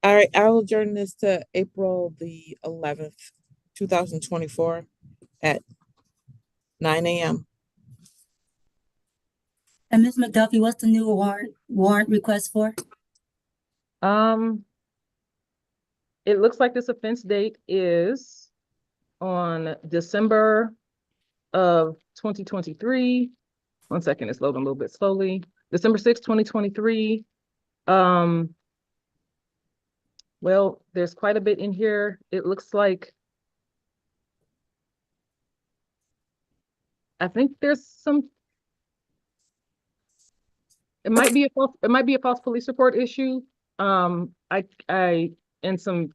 All right, I will adjourn this to April the 11th, 2024 at 9 a.m. And Ms. McDuffie, what's the new warrant request for? Um, it looks like this offense date is on December of 2023. 1 second, it's loading a little bit slowly. December 6th, 2023. Well, there's quite a bit in here. It looks like I think there's some. It might be a false police report issue. And some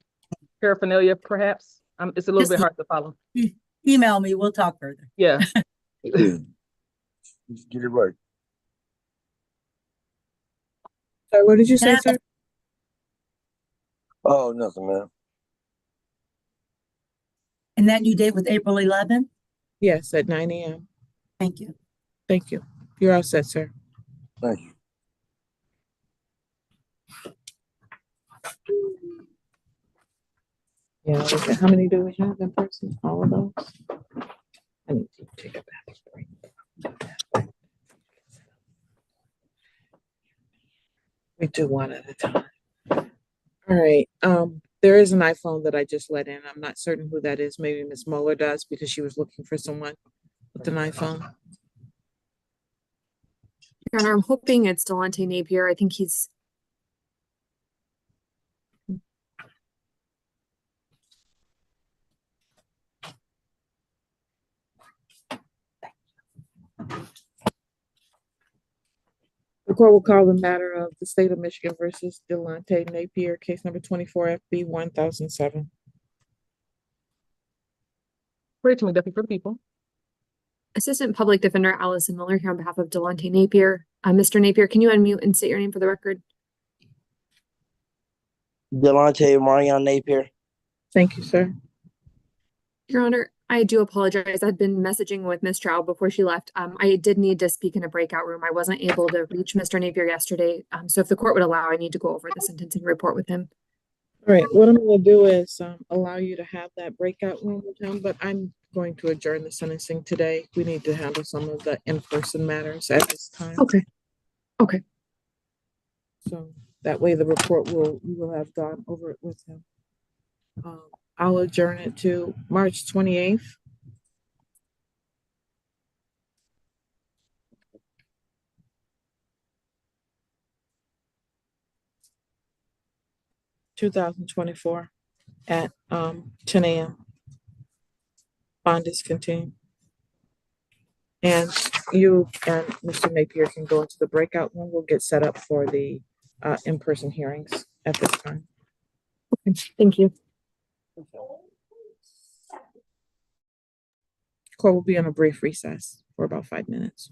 paraphernalia, perhaps. It's a little bit hard to follow. Email me, we'll talk further. Yeah. Just get it right. Sorry, what did you say, sir? Oh, nothing, man. And that due date was April 11th? Yes, at 9 a.m. Thank you. Thank you. You're all set, sir. Thank you. Yeah, okay. How many do we have in person? All of those? I need to take a bathroom break. We do one at a time. All right. There is an iPhone that I just let in. I'm not certain who that is. Maybe Miss Mueller does because she was looking for someone with an iPhone. Your Honor, I'm hoping it's Delonte Napier. I think he's. The court will call the matter of the state of Michigan versus Delonte Napier, case number 24 FB 1007. Rachel McDuffie for the people. Assistant Public Defender Allison Miller here on behalf of Delonte Napier. Mr. Napier, can you unmute and state your name for the record? Delonte Marion Napier. Thank you, sir. Your Honor, I do apologize. I'd been messaging with Ms. Trout before she left. I did need to speak in a breakout room. I wasn't able to reach Mr. Napier yesterday. So if the court would allow, I need to go over the sentencing report with him. All right, what I'm going to do is allow you to have that breakout room with him, but I'm going to adjourn the sentencing today. We need to handle some of the in-person matters at this time. Okay. Okay. So that way the report we will have gone over it with him. I'll adjourn it to March 28th. (2024) at 10 a.m. Bond is continued. And you and Mr. Napier can go into the breakout room. We'll get set up for the in-person hearings at this time. Okay. Thank you. Court will be on a brief recess for about 5 minutes.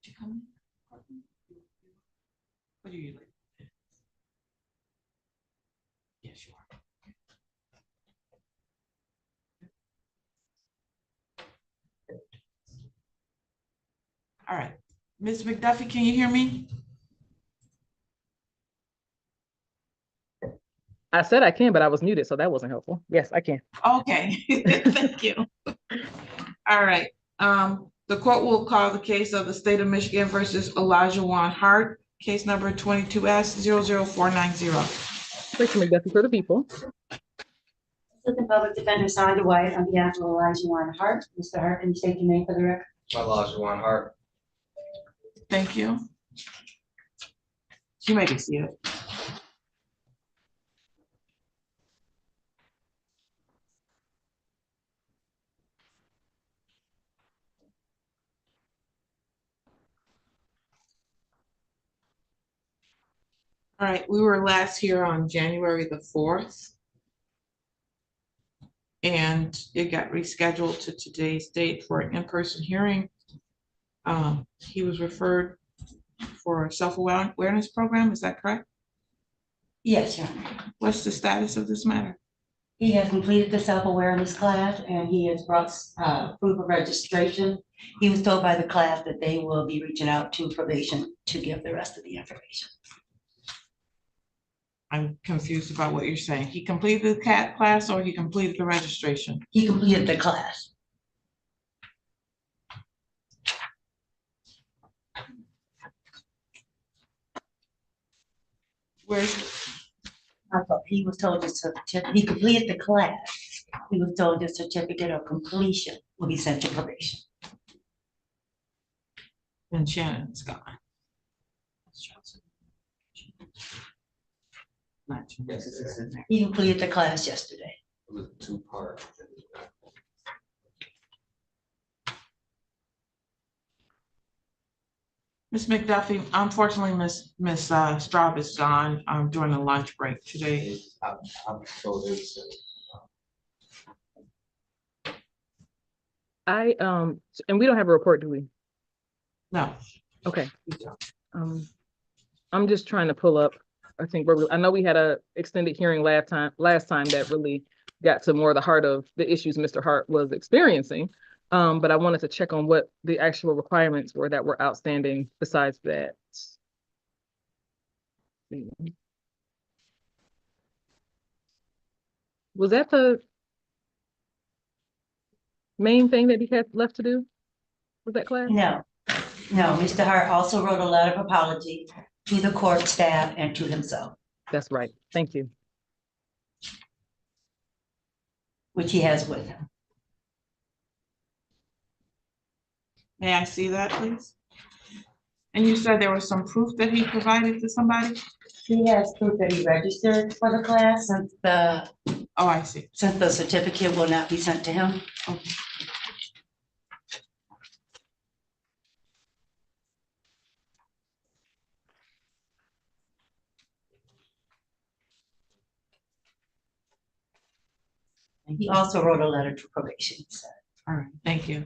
you come in? What do you like? Yes, you are. All right, Ms. McDuffie, can you hear me? I said I can, but I was muted, so that wasn't helpful. Yes, I can. Okay, thank you. All right, the court will call the case of the state of Michigan versus Elijah Hart, case number 22S00490. Rachel McDuffie for the people. Assistant Public Defender Sandra White on behalf of Elijah Hart. Mr. Hart, can you state your name for the record? Elijah Hart. Thank you. You may be seated. All right, we were last here on January the 4th. And it got rescheduled to today's date for an in-person hearing. He was referred for a self-awareness program, is that correct? Yes, Your Honor. What's the status of this matter? He has completed the self-awareness class and he has brought proof of registration. He was told by the class that they will be reaching out to probation to give the rest of the information. I'm confused about what you're saying. He completed the CAT class or he completed the registration? He completed the class. Where's I thought he was told the certificate, he completed the class. He was told the certificate of completion will be sent to probation. and Shannon's gone. Yes, it's in there. He completed the class yesterday. It was 2-part. Ms. McDuffie, unfortunately, Miss Straub is gone during the lunch break today. I'm told it's, And we don't have a report, do we? No. Okay. I'm just trying to pull up. I think I know we had a extended hearing last time that really got to more of the heart of the issues Mr. Hart was experiencing. But I wanted to check on what the actual requirements were that were outstanding besides that. Was that the main thing that he had left to do? Was that class? No, Mr. Hart also wrote a letter of apology to the court staff and to himself, That's right. Thank you. which he has with him. May I see that, please? And you said there was some proof that he provided to somebody? He has proof that he registered for the class since Oh, I see. the certificate will not be sent to him. Okay. He also wrote a letter to probation. So. All right, thank you.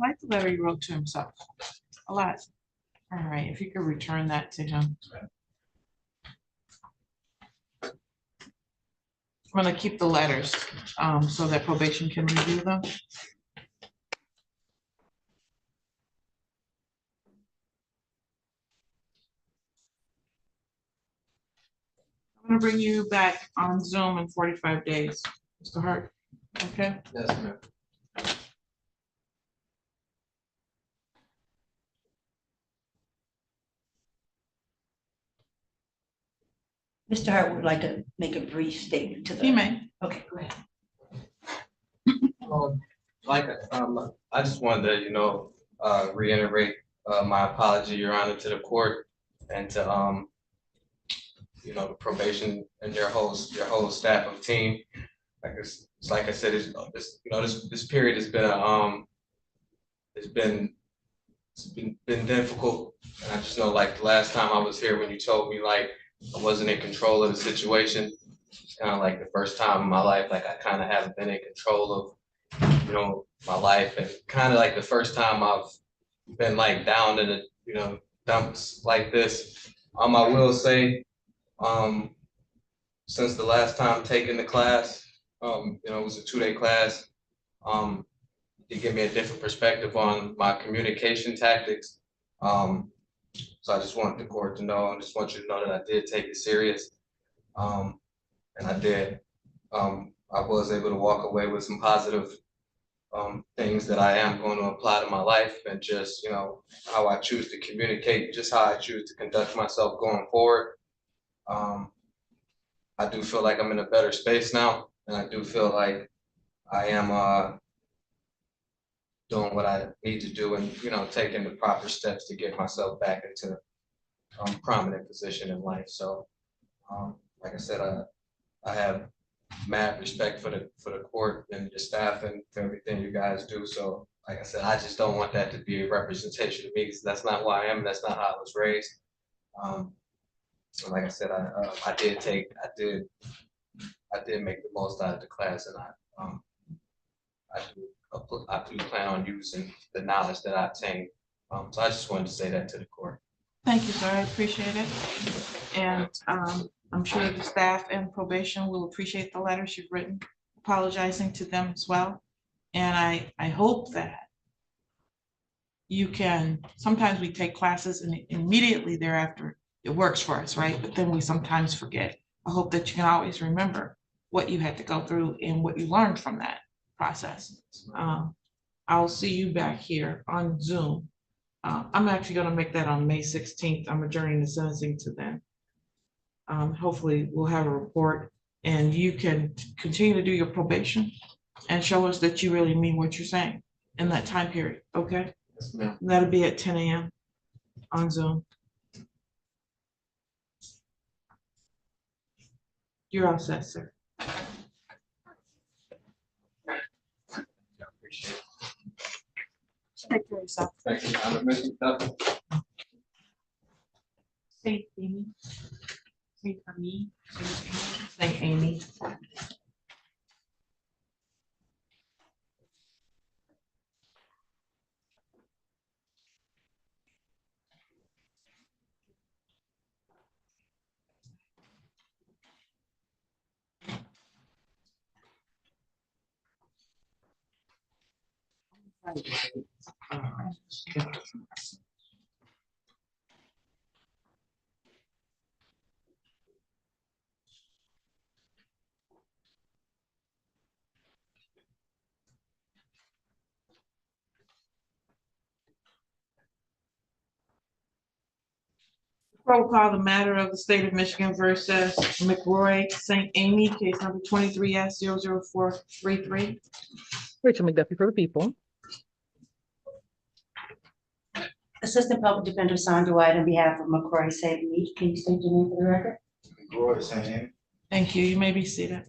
I like the letter he wrote to himself. A lot. All right, if you could return that to him. I'm gonna keep the letters so that probation can review them. I'm gonna bring you back on Zoom in 45 days, Mr. Hart. Okay? Yes, ma'am. Mr. Hart would like to make a brief statement to the. He may. Okay, go ahead. I just wanted to, reiterate, my apology, Your Honor, to the court and to, the probation and your whole staff of team. Like I said, this period has been, it's been difficult. And I just know, like, the last time I was here, when you told me, like, I wasn't in control of the situation, it's kind of like the first time in my life, like, I kind of haven't been in control of, my life, and kind of like the first time I've been, like, down in the, dumps like this. I will say, since the last time taking the class, it was a 2-day class. It gave me a different perspective on my communication tactics. So I just want the court to know, and just want you to know that I did take it serious. And I did. I was able to walk away with some positive things that I am going to apply to my life, and just, how I choose to communicate, just how I choose to conduct myself going forward. I do feel like I'm in a better space now, and I do feel like I am doing what I need to do, and taking the proper steps to get myself back into a prominent position in life. So, like I said, I have mad respect for the court and your staff and for everything you guys do. So, like I said, I just don't want that to be a representation of me, because that's not who I am. That's not how I was raised. So, like I said, I did make the most out of the class, and I do plan on using the knowledge that I obtained. So I just wanted to say that to the court. Thank you, sir. I appreciate it. And I'm sure the staff and probation will appreciate the letters you've written, apologizing to them as well. And I hope that you can, sometimes we take classes and immediately thereafter it works for us, right? But then we sometimes forget. I hope that you can always remember what you had to go through and what you learned from that process. I'll see you back here on Zoom. I'm actually going to make that on May 16th. I'm adjourning the sentencing to then. Hopefully we'll have a report, and you can continue to do your probation and show us that you really mean what you're saying in that time period. Okay? Yes, ma'am. That'll be at 10 a.m. on Zoom. You're all set, sir. I appreciate it. Take care of yourself. Thank you. I'm Mr. Duffy. Say Amy. Say for me. Say Amy. Roll call the matter of the state of Michigan versus McCroy St. case number 23S00433. Rachel McDuffie for the people. Assistant Public Defender Sandra White on behalf of McCroy St. Can you state your name for the record? McCroy St. Thank you. You may be seated.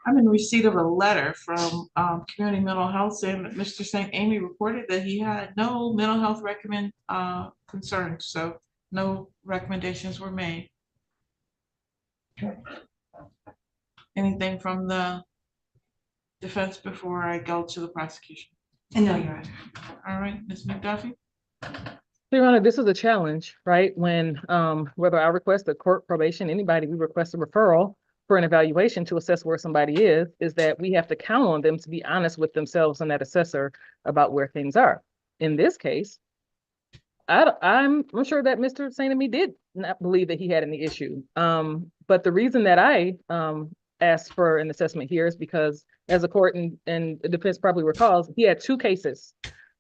I'm in receipt of a letter from Community Mental Health saying that Mr. St. Amy reported that he had no mental health concerns, so no recommendations were made. Anything from the defense before I go to the prosecution? No, Your Honor. All right, Ms. McDuffie. Your Honor, this is a challenge, right? When whether I request a court, probation, anybody, we request a referral for an evaluation to assess where somebody is that we have to count on them to be honest with themselves and that assessor about where things are. In this case, I'm sure that Mr. St. Amy did not believe that he had any issue. But the reason that I asked for an assessment here is because, as the court and the defense probably recalls, he had two cases,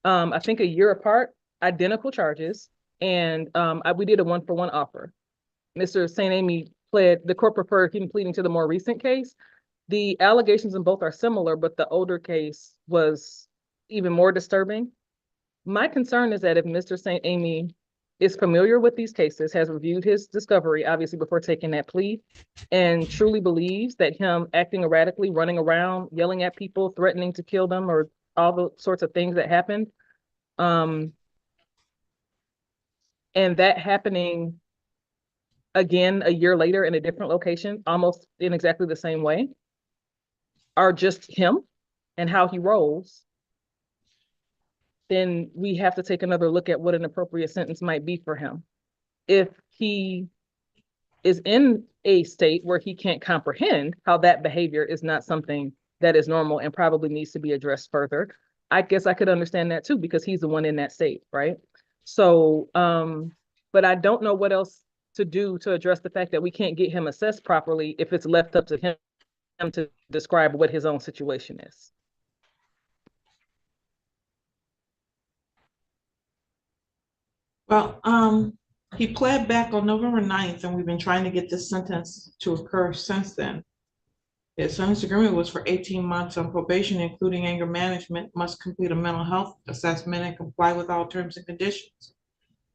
I think a year apart, identical charges, and we did a 1-for-1 offer. Mr. St. Amy pled, the court preferred him pleading to the more recent case. The allegations in both are similar, but the older case was even more disturbing. My concern is that if Mr. St. Amy is familiar with these cases, has reviewed his discovery, obviously before taking that plea, and truly believes that him acting erratically, running around, yelling at people, threatening to kill them, or all the sorts of things that happened, and that happening again a year later in a different location, almost in exactly the same way, are just him and how he rolls, then we have to take another look at what an appropriate sentence might be for him. If he is in a state where he can't comprehend how that behavior is not something that is normal and probably needs to be addressed further, I guess I could understand that too, because he's the one in that state, right? So, but I don't know what else to do to address the fact that we can't get him assessed properly if it's left up to him to describe what his own situation is. Well, he pled back on November 9th, and we've been trying to get this sentence to occur since then. His sentence agreement was for 18 months on probation, including anger management, must complete a mental health assessment and comply with all terms and conditions.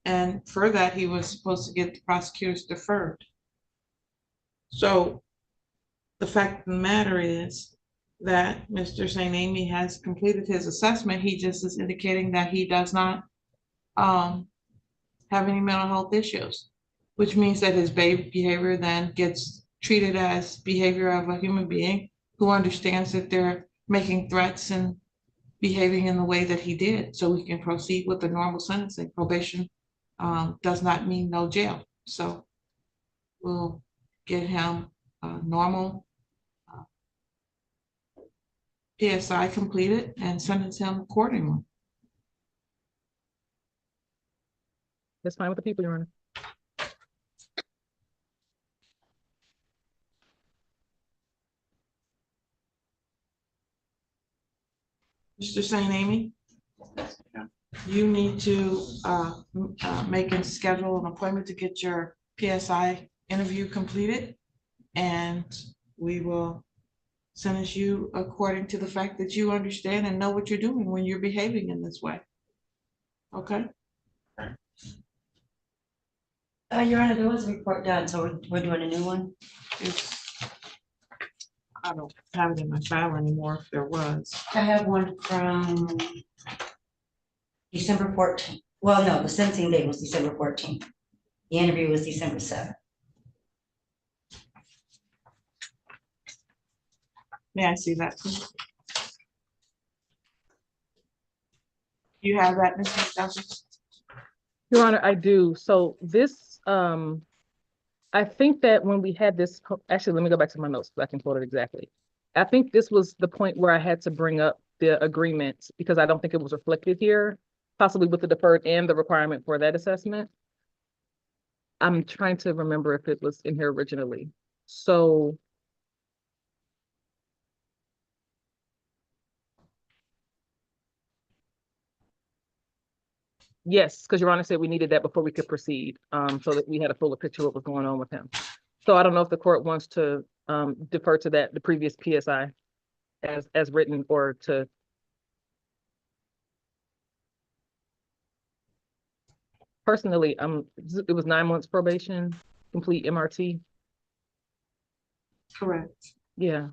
And for that, he was supposed to get the prosecutors deferred. So the fact of the matter is that Mr. St. Amy has completed his assessment. He just is indicating that he does not have any mental health issues, which means that his behavior then gets treated as behavior of a human being who understands that they're making threats and behaving in the way that he did, so we can proceed with the normal sentencing. Probation does not mean no jail. So we'll get him normal PSI completed and sentence him accordingly. That's fine with the people, Your Honor. Mr. St. Amy, you need to make and schedule an appointment to get your PSI interview completed, and we will sentence you according to the fact that you understand and know what you're doing when you're behaving in this way. Okay? Your Honor, there was a report done, so we're doing a new one. I don't have it in my file anymore if there was. I have one from December 14th. Well, no, the sentencing date was December 14th. The interview was December 7th. May I see that, please? You have that, Mr. Johnson? Your Honor, I do. So this, I think that when we had this, actually, let me go back to my notes so I can quote it exactly. I think this was the point where I had to bring up the agreement because I don't think it was reflected here, possibly with the deferred and the requirement for that assessment. I'm trying to remember if it was in here originally. So yes, because Your Honor said we needed that before we could proceed, so that we had a fuller picture of what was going on with him. So I don't know if the court wants to defer to that, the previous PSI as written, or to. Personally, it was 9 months probation, complete MRT. Correct. Yeah.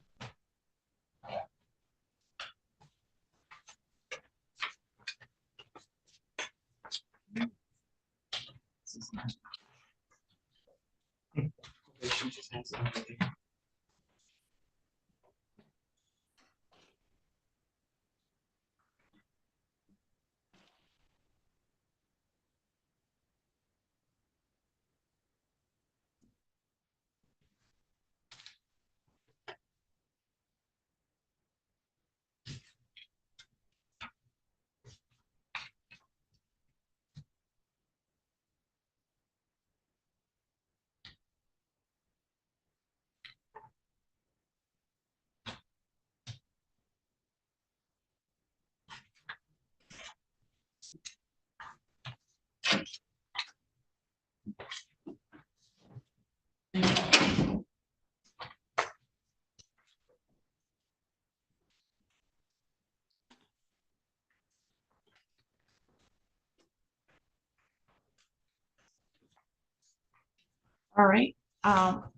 All right,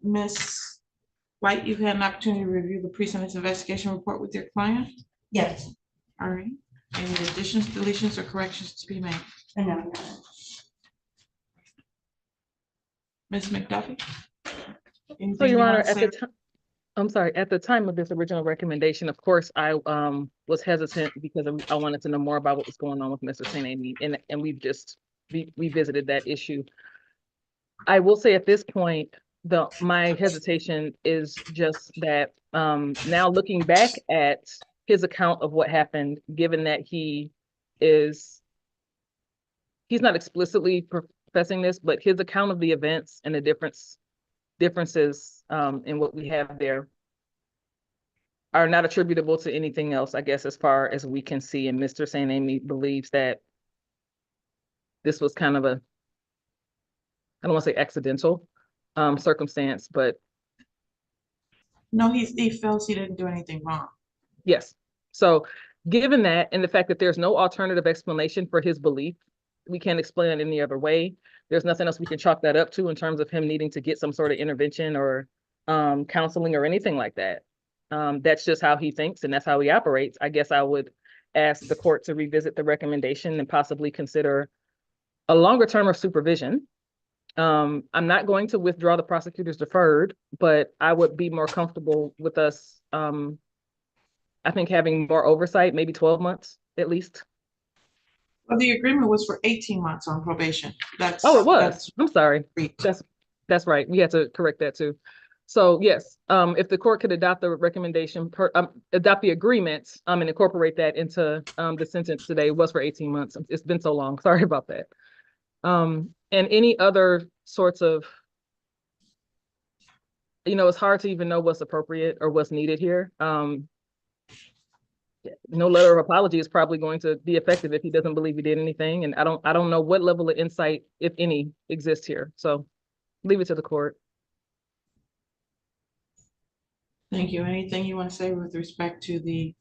Ms. White, you've had an opportunity to review the pre-sentence investigation report with your client. Yes. All right, any additions, deletions, or corrections to be made? And no, Ms. McDuffie? So, Anything Your you Honor, want to at say? the time, I'm sorry, at the time of this original recommendation, of course, I was hesitant because I wanted to know more about what was going on with Mr. St. Amy, and we've just revisited that issue. I will say at this point, my hesitation is just that now looking back at his account of what happened, given that he's not explicitly professing this, but his account of the events and the differences in what we have there are not attributable to anything else, I guess, as far as we can see. And Mr. St. Amy believes that this was kind of I don't want to say accidental circumstance, but No, he feels he didn't do anything wrong. yes. So given that and the fact that there's no alternative explanation for his belief, we can't explain it any other way. There's nothing else we can chalk that up to in terms of him needing to get some sort of intervention or counseling or anything like that. That's just how he thinks and that's how he operates. I guess I would ask the court to revisit the recommendation and possibly consider a longer term of supervision. I'm not going to withdraw the prosecutor's deferred, but I would be more comfortable with us, I think, having more oversight, maybe 12 months at least. Well, the agreement was for 18 months on probation. Oh, it was. I'm sorry. That's That's right. We had to correct that too. So yes, if the court could adopt the recommendation, adopt the agreement, and incorporate that into the sentence today, was for 18 months. It's been so long. Sorry about that. And any other sorts of, it's hard to even know what's appropriate or what's needed here. No letter of apology is probably going to be effective if he doesn't believe he did anything. And I don't know what level of insight, if any, exists here. So leave it to the court. Thank you. Anything you want to say with respect to the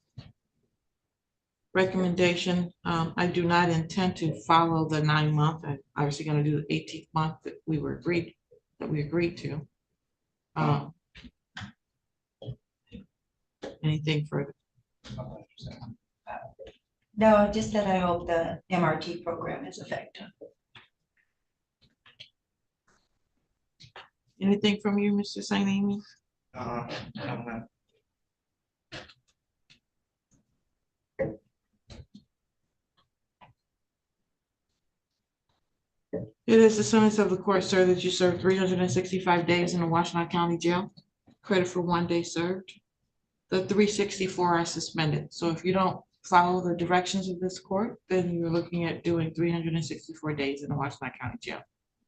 recommendation? I do not intend to follow the 9-month. I'm obviously going to do the 18th month that we agreed to. Anything further? no, just that I hope the MRT program is effective. Anything from you, Mr. St. Amy? It is the sentence of the court, sir, that you serve 365 days in the Washington County Jail. Credit for 1 day served. The 364 are suspended. So if you don't follow the directions of this court, then you're looking at doing 364 days in the Washington County Jail.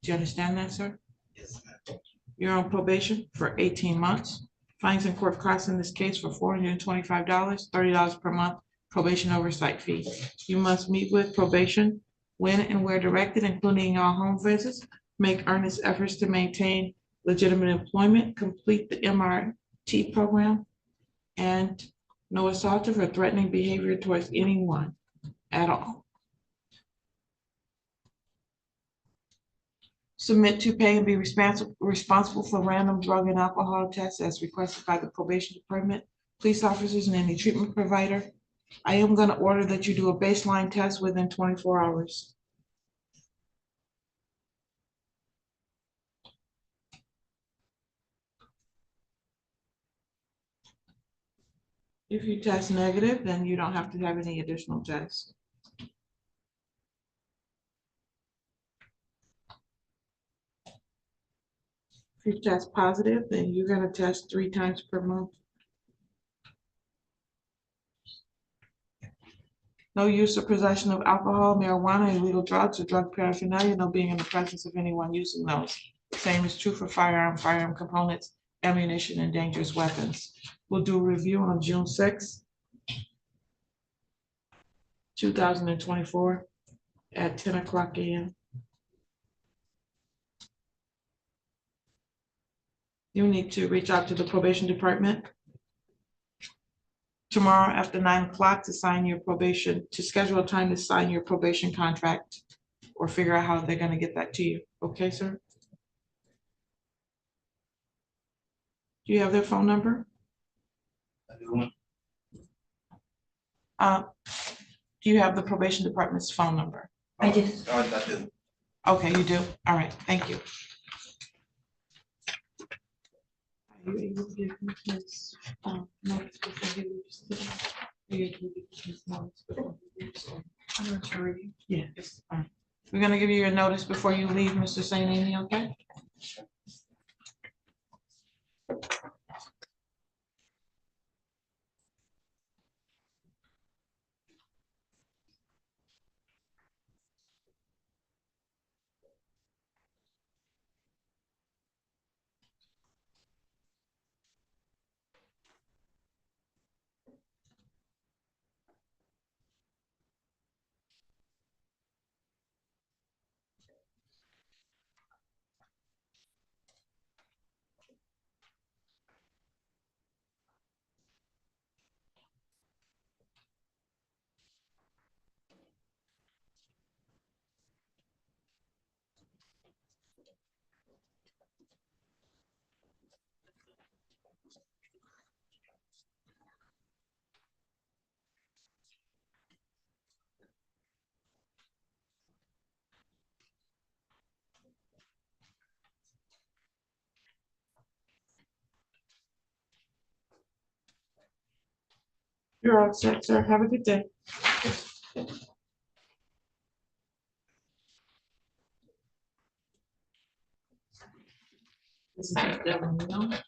Do you understand that, sir? Yes, ma'am. You're on probation for 18 months. Fines in court costs in this case for $425, $30 per month, probation oversight fee. You must meet with probation when and where directed, including all home visits, make earnest efforts to maintain legitimate employment, complete the MRT program, and no assaultive or threatening behavior towards anyone at all. Submit to pay and be responsible for random drug and alcohol tests as requested by the probation department, police officers, and any treatment provider. I am going to order that you do a baseline test within 24 hours. If you test negative, then you don't have to have any additional tests. If you test positive, then you're going to test 3 times per month. No use or possession of alcohol, marijuana, illegal drugs, or drug paraphernalia, no being in the presence of anyone using those. The same is true for firearm components, ammunition, and dangerous weapons. We'll do a review on June 6th, 2024 at 10 o'clock a.m. You need to reach out to the probation department tomorrow after 9 o'clock to sign your probation, to schedule a time to sign your probation contract or figure out how they're going to get that to you. Okay, sir? Do you have their phone number? Do you have the probation department's phone number? I do. Okay, you do? All right, thank you. Are you able to give me his, notice before he leaves today? Are you able to give me his notice before he leaves, or- I'm not sure. Yeah, it's fine. We're gonna give you your notice before you leave, Mr. St. Amy, okay? You're all set, sir. Have a good day. This is Jelino.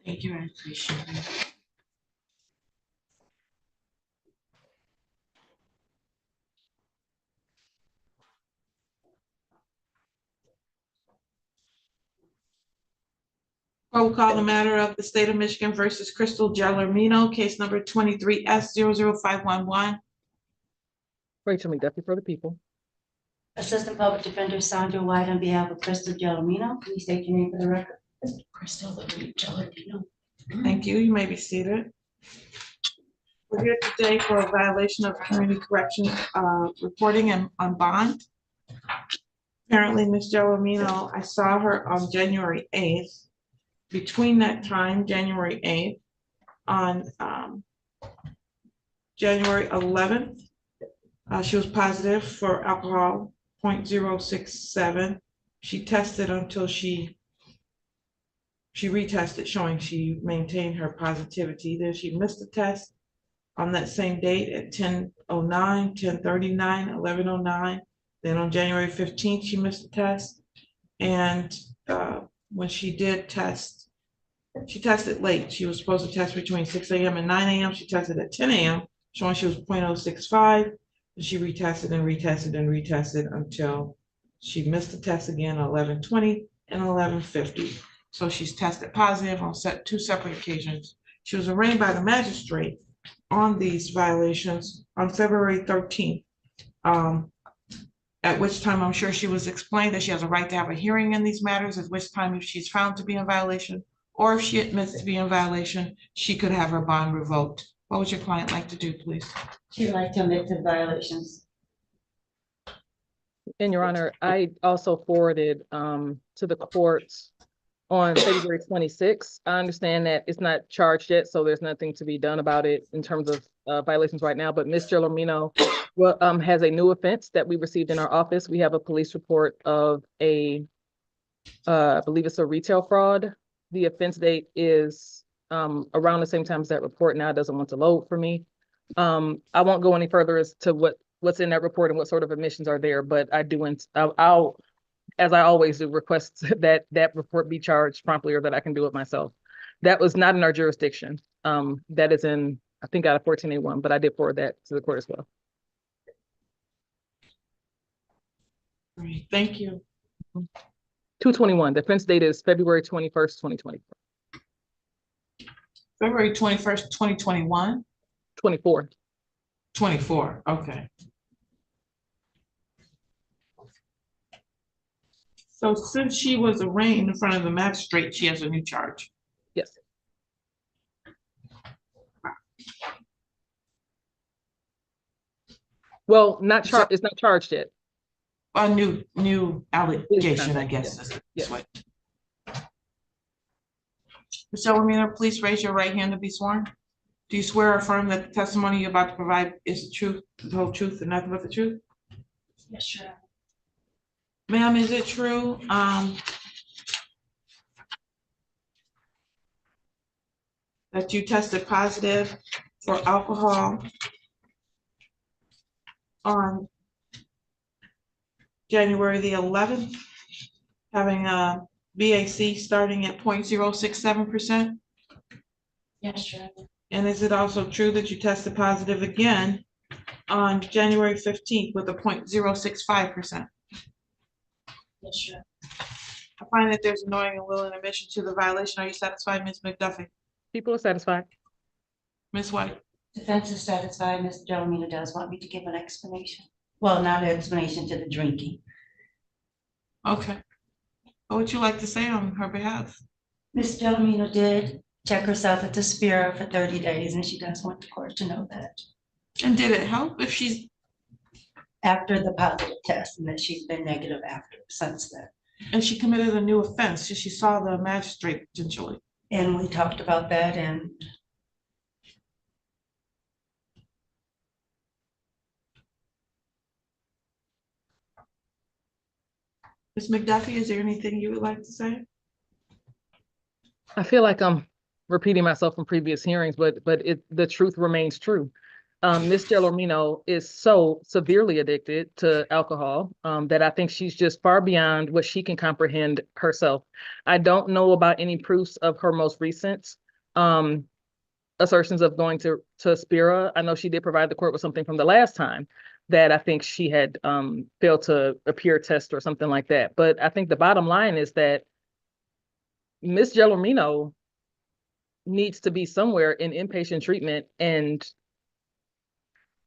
Thank you, I appreciate it. We'll call the matter of the state of Michigan versus Crystal Jelino, case number 23S00511. Rachel McDuffie for the people. Assistant Public Defender Sandra White on behalf of Crystal Jelino. Can you state your name for the record? Crystal Jelino. Thank you. You may be seated. We're here today for a violation of community corrections reporting and on bond. Apparently, Ms. Jelino, I saw her on January 8th. Between that time, January 8th, on January 11th, she was positive for alcohol 0.067. She tested until she retested, showing she maintained her positivity. Then she missed the test on that same date at 10:09, 10:39, 11:09. Then on January 15th, she missed the test. And when she did test, she tested late. She was supposed to test between 6 a.m. and 9 a.m. She tested at 10 a.m., showing she was 0.065. And she retested and retested and retested until she missed the test again at 11:20 and 11:50. So she's tested positive on two separate occasions. She was arraigned by the magistrate on these violations on February 13th. At which time I'm sure she was explained that she has a right to have a hearing in these matters, at which time if she's found to be in violation, or if she admits to be in violation, she could have her bond revoked. What would your client like to do, please? She'd like to admit to violations. In Your Honor, I also forwarded to the courts on February 26th. I understand that it's not charged yet, so there's nothing to be done about it in terms of violations right now, but Ms. Jelino has a new offense that we received in our office. We have a police report of I believe it's a retail fraud. The offense date is around the same time as that report. Now it doesn't want to load for me. I won't go any further as to what's in that report and what sort of admissions are there, but I do, I'll, as I always do, request that report be charged promptly or that I can do it myself. That was not in our jurisdiction. That is in, I think, out of 14A1, but I did forward that to the court as well. Great, thank you. 221, the offense date is February 21st, 2024. February 21st, 2021, 24. 24, okay. So since she was arraigned in front of the magistrate, she has a new charge. Yes. Well, it's not charged yet. A new allegation, I contact, guess. yes. Is this Yes. way. Ms. Jelino, please raise your right hand to be sworn. Do you swear or affirm that the testimony you're about to provide is the truth, the whole truth, and nothing but the truth? Yes, sure. Ma'am, is it true, that you tested positive for alcohol on January the 11th, having a BAC starting at 0.067%? Yes, sure. And is it also true that you tested positive again on January 15th with a 0.065%? Yes, sure. I find that there's a knowing and willing admission to the violation. Are you satisfied, Ms. McDuffie? People are satisfied. Ms. White? Defense is satisfied. Ms. Jelino does want me to give an explanation. Well, not an explanation to the drinking. Okay. What would you like to say on her behalf? Ms. Jelino did check herself at the Spira for 30 days, and she does want the court to know that And did it help if she's, after the positive test, and that she's been negative after since then. and she committed a new offense? She saw the magistrate potentially. And we talked about that, and Ms. McDuffie, is there anything you would like to say? I feel like I'm repeating myself from previous hearings, but the truth remains true. Ms. Jelino is so severely addicted to alcohol that I think she's just far beyond what she can comprehend herself. I don't know about any proofs of her most recent assertions of going to Spira. I know she did provide the court with something from the last time that I think she had failed to appear test or something like that. But I think the bottom line is that Ms. Jelino needs to be somewhere in inpatient treatment, and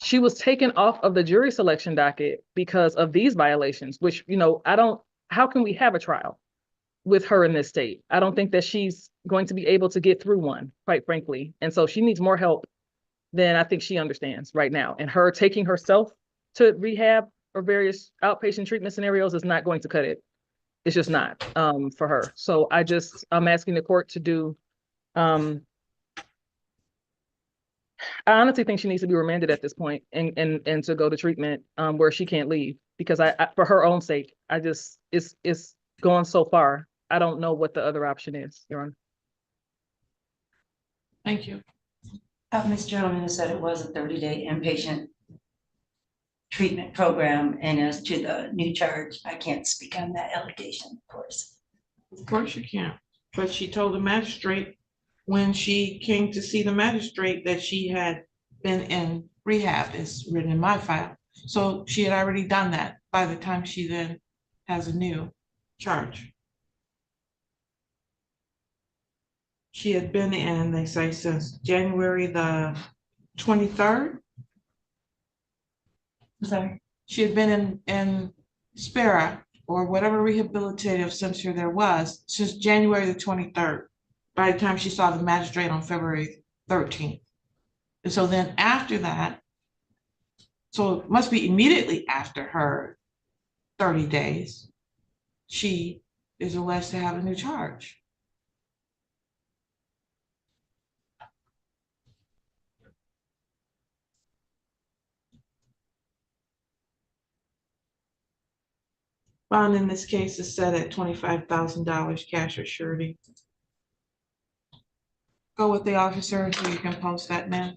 she was taken off of the jury selection docket because of these violations, which, how can we have a trial with her in this state? I don't think that she's going to be able to get through one, quite frankly. And so she needs more help than I think she understands right now. And her taking herself to rehab or various outpatient treatment scenarios is not going to cut it. It's just not for her. So I'm asking the court to do, I honestly think she needs to be remanded at this point and to go to treatment where she can't leave, because I for her own sake, it's going so far. I don't know what the other option is, Your Honor. Thank you. Ms. Jelino said it was a 30-day inpatient treatment program, and as to the new charge, I can't speak on that allegation, of course. Of course you can't. But she told the magistrate when she came to see the magistrate that she had been in rehab, is written in my file. So she had already done that by the time she then has a new charge. She had been in, they say, since January the 23rd. I'm sorry. She had been in Spera or whatever rehabilitative center there was since January the 23rd, by the time she saw the magistrate on February 13th. And so then after that, so it must be immediately after her 30 days, she is alleged to have a new charge. Bond in this case is set at $25,000 cash or surety. Go with the officer so you can post that, man.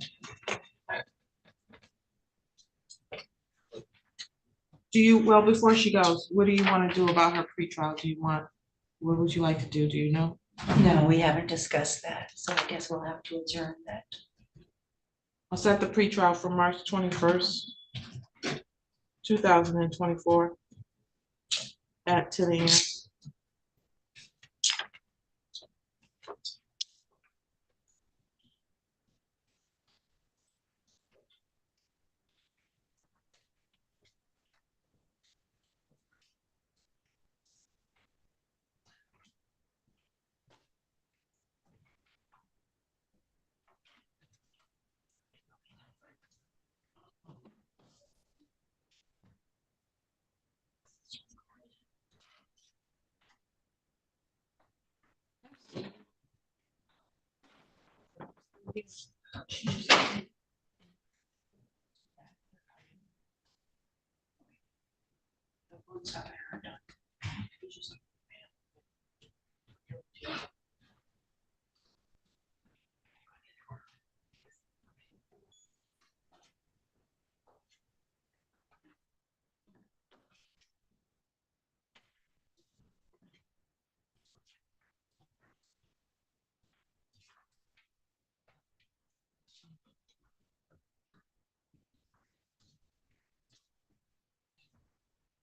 Well, before she goes, what do you want to do about her pretrial? What would you like to do? Do you know? No, we haven't discussed that, so I guess we'll have to adjourn that. I'll set the pretrial for March 21st, 2024 at 10 a.m.